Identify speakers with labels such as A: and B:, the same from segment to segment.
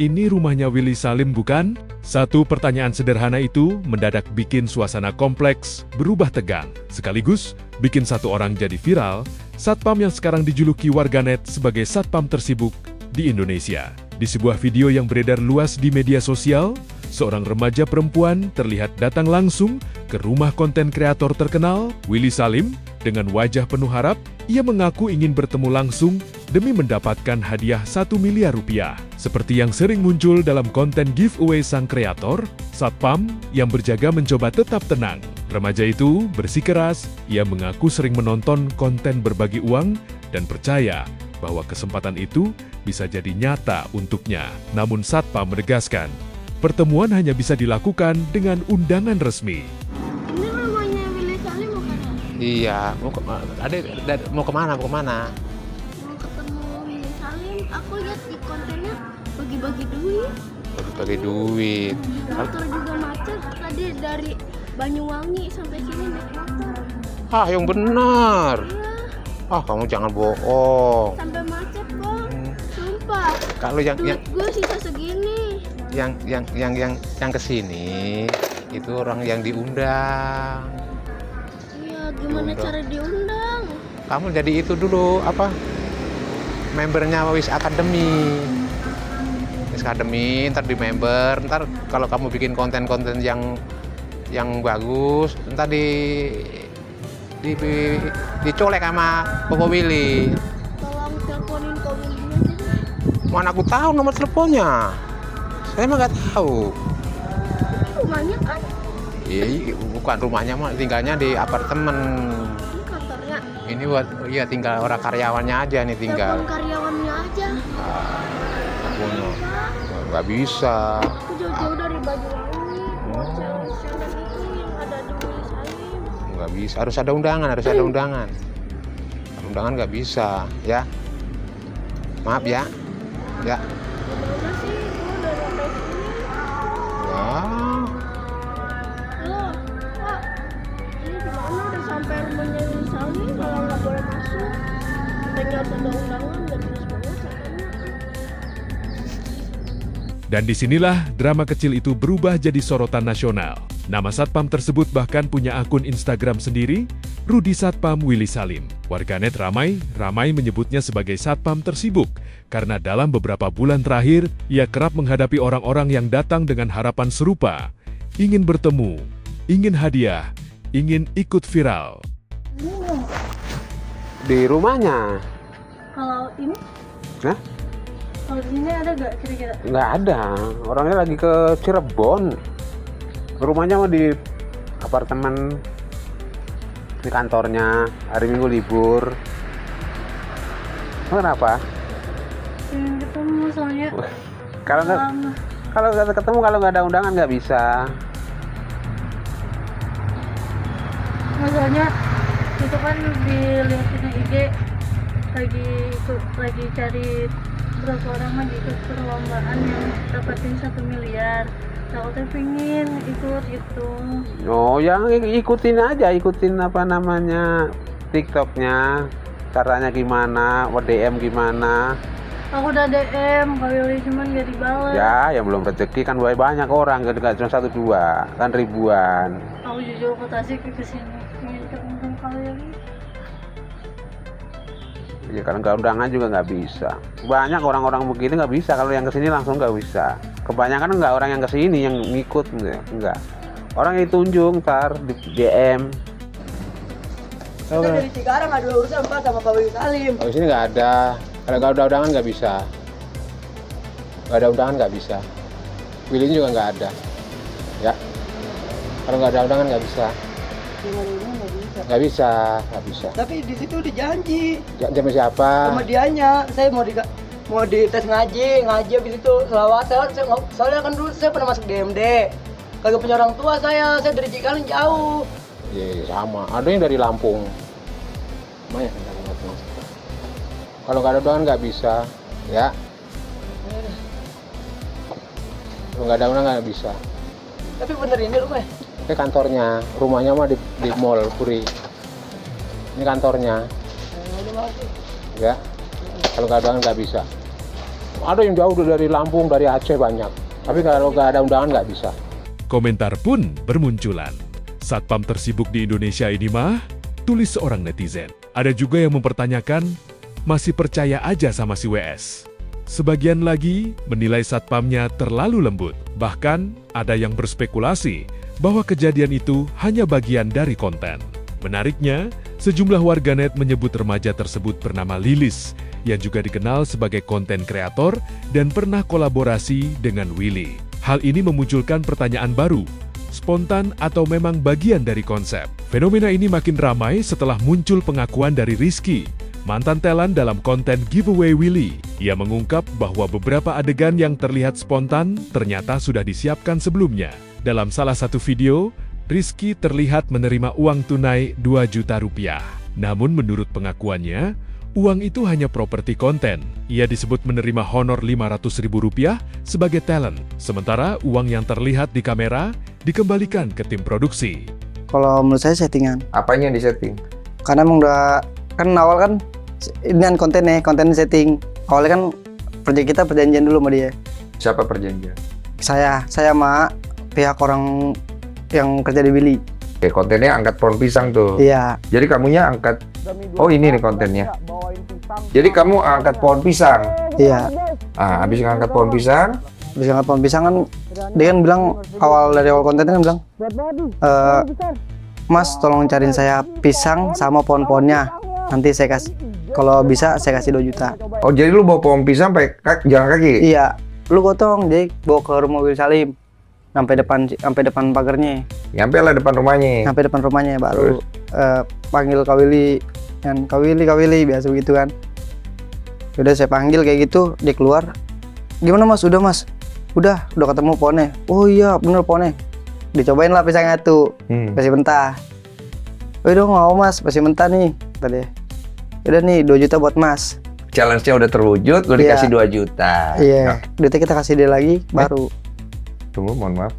A: Ini rumahnya Willy Salim bukan? Satu pertanyaan sederhana itu mendadak bikin suasana kompleks berubah tegang. Sekaligus bikin satu orang jadi viral, satpam yang sekarang dijuluki warganet sebagai satpam tersibuk di Indonesia. Di sebuah video yang beredar luas di media sosial, seorang remaja perempuan terlihat datang langsung ke rumah konten kreator terkenal, Willy Salim, dengan wajah penuh harap. Ia mengaku ingin bertemu langsung demi mendapatkan hadiah 1 miliar rupiah. Seperti yang sering muncul dalam konten giveaway sang kreator, satpam yang berjaga mencoba tetap tenang. Remaja itu bersikeras, ia mengaku sering menonton konten berbagi uang dan percaya bahwa kesempatan itu bisa jadi nyata untuknya. Namun satpam menegaskan, pertemuan hanya bisa dilakukan dengan undangan resmi.
B: Ini rumahnya Willy Salim bukan ya?
C: Iya, mau kemana?
B: Mau ketemu Willy Salim, aku lihat di kontennya bagi-bagi duit.
C: Bagi duit.
B: Motor juga macet, tadi dari Banyuwangi sampai sini naik motor.
C: Ah, yang benar.
B: Iya,
C: Ah, kamu jangan bohong.
B: sampai macet bang, sumpah.
C: Kalau yang
B: Duit gue sisa segini.
C: yang kesini itu orang yang diundang.
B: Iya, gimana
C: Diundang.
B: cara diundang?
C: Kamu jadi itu dulu apa? Membernya Wis Academy. Wis Academy, ntar di member, ntar kalau kamu bikin konten-konten yang bagus, ntar dicolek sama Koko Willy.
B: Tolong teleponin Kak Willy aja deh.
C: Mana aku tahu nomor teleponnya? Saya mah nggak tahu.
B: Rumahnya kan,
C: Iya, bukan rumahnya mah, tinggalnya di apartemen.
B: ini kantornya.
C: Ini buat iya tinggal orang karyawannya aja nih tinggal.
B: Telepon karyawannya aja.
C: Aku nggak bisa.
B: Aku jauh-jauh dari Banyuwangi. Buat channel itu yang ada di Willy Salim.
C: Nggak bisa. Harus ada undangan. Undangan nggak bisa, ya. Maaf ya. Ya.
B: Gimana sih, gue udah sampai sini.
C: Ya.
B: Halo, Pak. Ini gimana udah sampai rumahnya Willy Salim, kalau nggak boleh masuk. Katanya harus ada undangan, nggak jelas banget katanya.
A: Dan disinilah drama kecil itu berubah jadi sorotan nasional. Nama satpam tersebut bahkan punya akun Instagram sendiri, Rudi Satpam Willy Salim. Warganet ramai menyebutnya sebagai satpam tersibuk, karena dalam beberapa bulan terakhir, ia kerap menghadapi orang-orang yang datang dengan harapan serupa. Ingin bertemu, ingin hadiah, ingin ikut viral.
C: Di rumahnya.
B: Kalau ini,
C: Hah?
B: kalau di sini ada nggak kira-kira?
C: Nggak ada. Orangnya lagi ke Cirebon. Rumahnya mah di apartemen. Di kantornya. Hari Minggu libur. Kenapa?
B: Ingin ketemu soalnya.
C: Kalau nggak ketemu, kalau nggak ada undangan nggak bisa.
B: Masalahnya itu kan dilihatin IG lagi cari berapa orang lagi ikut perlombaan yang dapatin 1 miliar. Takutnya pengen ikut gitu.
C: Oh, yang ikutin apa namanya TikToknya, caranya gimana, DM gimana.
B: Aku udah DM Kak Willy, cuman gak dibalas.
C: Ya, yang belum rezeki kan banyak orang, nggak cuma 1-2, kan ribuan.
B: Aku jujur ke Tasik ke sini ingin ketemu Kak Willy.
C: Ya kalau nggak undangan juga nggak bisa. Banyak orang-orang begitu nggak bisa, kalau yang kesini langsung nggak bisa. Kebanyakan nggak orang yang kesini yang ngikut, enggak. Orang yang ditunjuk ntar di DM.
D: Kita dari Cikarang ada urusan Pak sama Pak Willy Salim.
C: Kalau sini nggak ada. Kalau nggak ada undangan nggak bisa. Nggak ada undangan nggak bisa. Willy juga nggak ada. Ya. Kalau nggak ada undangan nggak bisa. Nggak bisa.
D: Tapi di situ dijanji
C: Sama siapa?
D: sama dianya. Saya mau di tes ngaji habis itu selawat. Soalnya kan dulu saya pernah masuk DMD. Kagak punya orang tua saya dari Cikarang jauh.
C: Iya, sama. Ada yang dari Lampung. Banyak yang dari Lampung. Kalau nggak ada undangan nggak bisa, ya. Kalau nggak ada undangan nggak bisa.
D: Tapi bener ini rumah.
C: Ini kantornya, rumahnya mah di Mall Puri. Ini kantornya, ya. Kalau nggak ada undangan nggak bisa. Ada yang jauh dari Lampung, dari Aceh banyak. Tapi kalau nggak ada undangan nggak bisa.
A: Komentar pun bermunculan. Satpam tersibuk di Indonesia ini mah, tulis seorang netizen. Ada juga yang mempertanyakan, masih percaya aja sama si WS. Sebagian lagi menilai satpamnya terlalu lembut. Bahkan ada yang berspekulasi bahwa kejadian itu hanya bagian dari konten. Menariknya, sejumlah warganet menyebut remaja tersebut bernama Lilis, yang juga dikenal sebagai konten kreator dan pernah kolaborasi dengan Willy. Hal ini memunculkan pertanyaan baru, spontan atau memang bagian dari konsep? Fenomena ini makin ramai setelah muncul pengakuan dari Rizky, mantan talent dalam konten Giveaway Willy. Ia mengungkap bahwa beberapa adegan yang terlihat spontan ternyata sudah disiapkan sebelumnya. Dalam salah satu video, Rizky terlihat menerima uang tunai 2 juta rupiah. Namun menurut pengakuannya, uang itu hanya properti konten. Ia disebut menerima honor 500 ribu rupiah sebagai talent. Sementara uang yang terlihat di kamera dikembalikan ke tim produksi.
E: Kalau menurut saya settingan.
F: Apanya yang disetting?
E: Karena emang udah, kan awal kan, ini kan konten setting. Awalnya kan proyek kita perjanjian dulu sama dia.
F: Siapa perjanjian?
E: Saya sama pihak orang yang kerja di Willy.
F: Oke, kontennya angkat pohon pisang tuh.
E: Iya.
F: Jadi kamunya angkat, oh ini nih kontennya. Jadi kamu angkat pohon pisang.
E: Iya.
F: Ah, habis ngangkat pohon pisang,
E: Bisa ngeliat pohon pisang kan, dia kan bilang dari awal kontennya kan bilang, Mas tolong cariin saya pisang sama pohon-pohonnya. Nanti saya kasih, kalau bisa saya kasih 2 juta.
F: oh jadi lu bawa pohon pisang pakai jalan kaki?
E: Iya. Lu gotong, jadi bawa ke rumah Willy Salim. Sampai depan pagarnya.
F: Nyampe lah depan rumahnya.
E: Sampai depan rumahnya baru panggil Kak Willy, dan Kak Willy biasa begitu kan. Udah saya panggil kayak gitu, dia keluar. Gimana Mas? Udah ketemu pohonnya. Oh iya bener pohonnya. Dicobain lah pisangnya tuh, masih mentah. Udah nggak mau Mas, masih mentah nih tadi. Udah nih 2 juta buat Mas.
F: Challenge-nya udah terwujud, lu
E: Iya.
F: dikasih 2 juta.
E: Iya.
F: Nah,
E: Duitnya kita kasih dia lagi, baru.
F: tunggu, mohon maaf.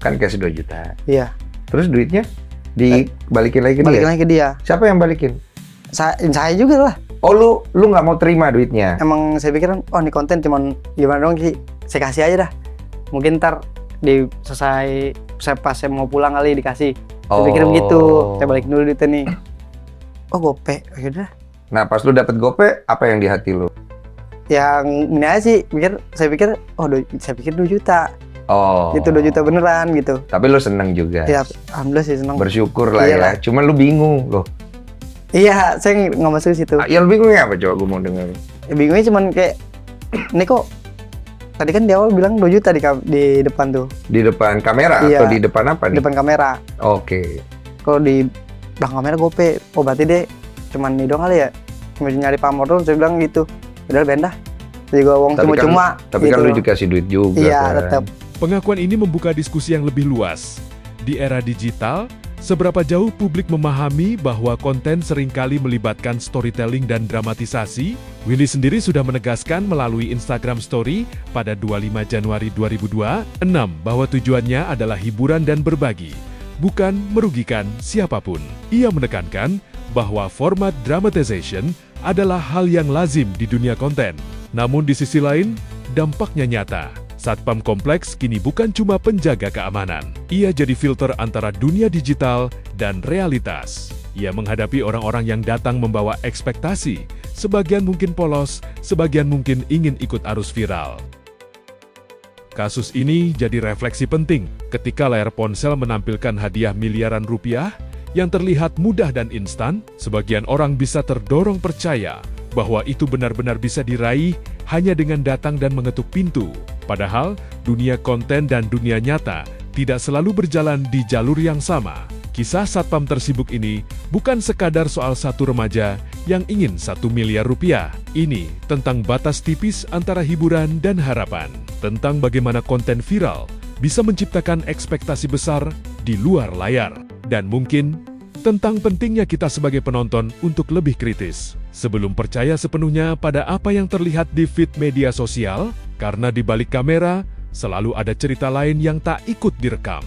F: Kan dikasih 2 juta.
E: Iya.
F: Terus duitnya dibalikin lagi ke
E: Balikin
F: dia?
E: lagi ke dia.
F: Siapa yang balikin?
E: Saya juga lah.
F: Oh lu nggak mau terima duitnya?
E: Emang saya pikir, oh ini konten cuman gimana dong Ki, saya kasih aja dah. Mungkin ntar saya pas saya mau pulang kali dikasih. Saya pikir begitu, saya balikin dulu duitnya nih. Oh gope, yaudah.
F: Nah pas lu dapet gope, apa yang di hati lu?
E: Yang ini aja sih, saya pikir 2 juta.
F: Oh.
E: Itu 2 juta beneran gitu.
F: Tapi lu seneng juga.
E: Ya, alhamdulillah sih seneng.
F: Bersyukur lah
E: Iyalah.
F: ya. Cuman lu bingung loh.
E: Iya, saya nggak masuk ke situ.
F: Ya lu bingungnya apa coba gue mau denger.
E: Ya, bingungnya cuman kayak, ini kok tadi kan di awal bilang 2 juta di depan tuh,
F: Di depan kamera
E: Iya.
F: atau di depan apa
E: di
F: nih?
E: depan kamera.
F: Oke.
E: Kalau di belakang kamera gope, oh berarti deh cuman ini doang kali ya, cuma nyari pamor doang. Saya bilang gitu, udah bendah. Juga uang cuma-cuma.
F: Tapi kan
E: gitu.
F: lu dikasih duit juga
E: Iya,
F: kan.
E: tetap.
A: Pengakuan ini membuka diskusi yang lebih luas. Di era digital, seberapa jauh publik memahami bahwa konten seringkali melibatkan storytelling dan dramatisasi? Willy sendiri sudah menegaskan melalui Instagram Story pada 25 Januari 2026 bahwa tujuannya adalah hiburan dan berbagi, bukan merugikan siapapun. Ia menekankan bahwa format dramatization adalah hal yang lazim di dunia konten. Namun di sisi lain, dampaknya nyata. Satpam Kompleks kini bukan cuma penjaga keamanan. Ia jadi filter antara dunia digital dan realitas. Ia menghadapi orang-orang yang datang membawa ekspektasi. Sebagian mungkin polos, sebagian mungkin ingin ikut arus viral. Kasus ini jadi refleksi penting ketika layar ponsel menampilkan hadiah miliaran rupiah yang terlihat mudah dan instan. Sebagian orang bisa terdorong percaya bahwa itu benar-benar bisa diraih hanya dengan datang dan mengetuk pintu. Padahal, dunia konten dan dunia nyata tidak selalu berjalan di jalur yang sama. Kisah Satpam tersibuk ini bukan sekadar soal satu remaja yang ingin 1 miliar rupiah. Ini tentang batas tipis antara hiburan dan harapan. Tentang bagaimana konten viral bisa menciptakan ekspektasi besar di luar layar. Dan mungkin tentang pentingnya kita sebagai penonton untuk lebih kritis sebelum percaya sepenuhnya pada apa yang terlihat di feed media sosial, karena di balik kamera selalu ada cerita lain yang tak ikut direkam.